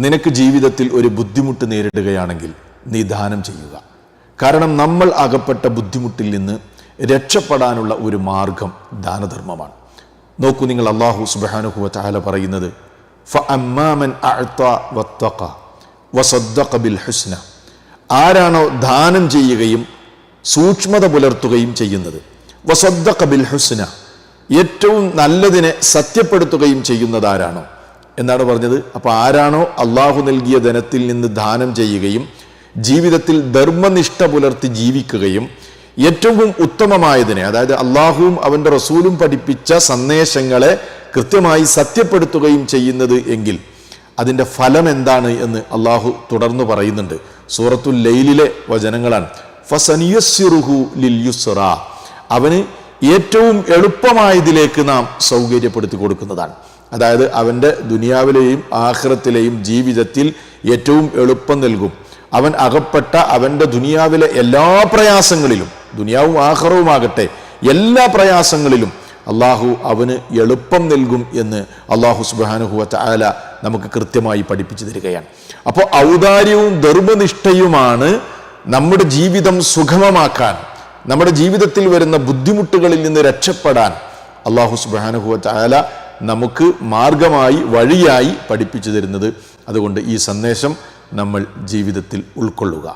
നിനക്ക് ജീവിതത്തിൽ ഒരു ബുദ്ധിമുട്ട് നേരിടുകയാണെങ്കിൽ നീ ദാനം ചെയ്യുക. കാരണം നമ്മൾ അകപ്പെട്ട ബുദ്ധിമുട്ടിൽ നിന്ന് രക്ഷപ്പെടാനുള്ള ഒരു മാർഗം ദാനധർമ്മമാണ്. നോക്കൂ, നിങ്ങൾ അല്ലാഹു സുബ്ഹാനഹു വ തആല പറയുന്നത് ഫഅമ്മാ മൻ അഅത വത്തഖ വസദ്ദഖ ബിൽ ഹുസ്ന. ആരാണോ ദാനം ചെയ്യുകയും സൂക്ഷ്മത പുലർത്തുകയും ചെയ്യുന്നത്, വസദ്ദഖ ബിൽ ഹുസ്ന, ഏറ്റവും നല്ലതിനെ സത്യപ്പെടുത്തുകയും ചെയ്യുന്നതാരാണോ എന്നാണ് പറഞ്ഞത്. അപ്പോൾ ആരാണോ അള്ളാഹു നൽകിയ ധനത്തിൽ നിന്ന് ദാനം ചെയ്യുകയും ജീവിതത്തിൽ ധർമ്മനിഷ്ഠ പുലർത്തി ജീവിക്കുകയും ഏറ്റവും ഉത്തമമായതിനെ, അതായത് അള്ളാഹുവും അവൻ്റെ റസൂലും പഠിപ്പിച്ച സന്ദേശങ്ങളെ കൃത്യമായി സത്യപ്പെടുത്തുകയും ചെയ്യുന്നത് എങ്കിൽ അതിൻ്റെ ഫലം എന്താണ് എന്ന് അള്ളാഹു തുടർന്ന് പറയുന്നുണ്ട്. സൂറത്തുൽ ലൈലിലെ വചനങ്ങളാണ്. ഫസനിയസ്സിറുഹു ലിൽ യുസ്റ, അവന് ഏറ്റവും എളുപ്പമായതിലേക്ക് നാം സൗകര്യപ്പെടുത്തി കൊടുക്കുന്നതാണ്. അതായത് അവൻ്റെ ദുനിയാവിലെയും ആഖിറത്തിലെയും ജീവിതത്തിൽ ഏറ്റവും എളുപ്പം നൽകും. അവൻ അകപ്പെട്ട അവൻ്റെ ദുനിയാവിലെ എല്ലാ പ്രയാസങ്ങളിലും, ദുനിയാവും ആഖിറവുമാകട്ടെ, എല്ലാ പ്രയാസങ്ങളിലും അള്ളാഹു അവന് എളുപ്പം നൽകും എന്ന് അള്ളാഹു സുബ്ഹാനഹു വ തആല നമുക്ക് കൃത്യമായി പഠിപ്പിച്ചു തരികയാണ്. അപ്പോൾ ഔദാര്യവും ധർമ്മനിഷ്ഠയുമാണ് നമ്മുടെ ജീവിതം സുഗമമാക്കാൻ, നമ്മുടെ ജീവിതത്തിൽ വരുന്ന ബുദ്ധിമുട്ടുകളിൽ നിന്ന് രക്ഷപ്പെടാൻ അള്ളാഹു സുബ്ഹാനഹു വ തആല നമുക്ക് മാർഗമായി, വഴിയായി പഠിപ്പിച്ചു തരുന്നത്. അതുകൊണ്ട് ഈ സന്ദേശം നമ്മൾ ജീവിതത്തിൽ ഉൾക്കൊള്ളുക.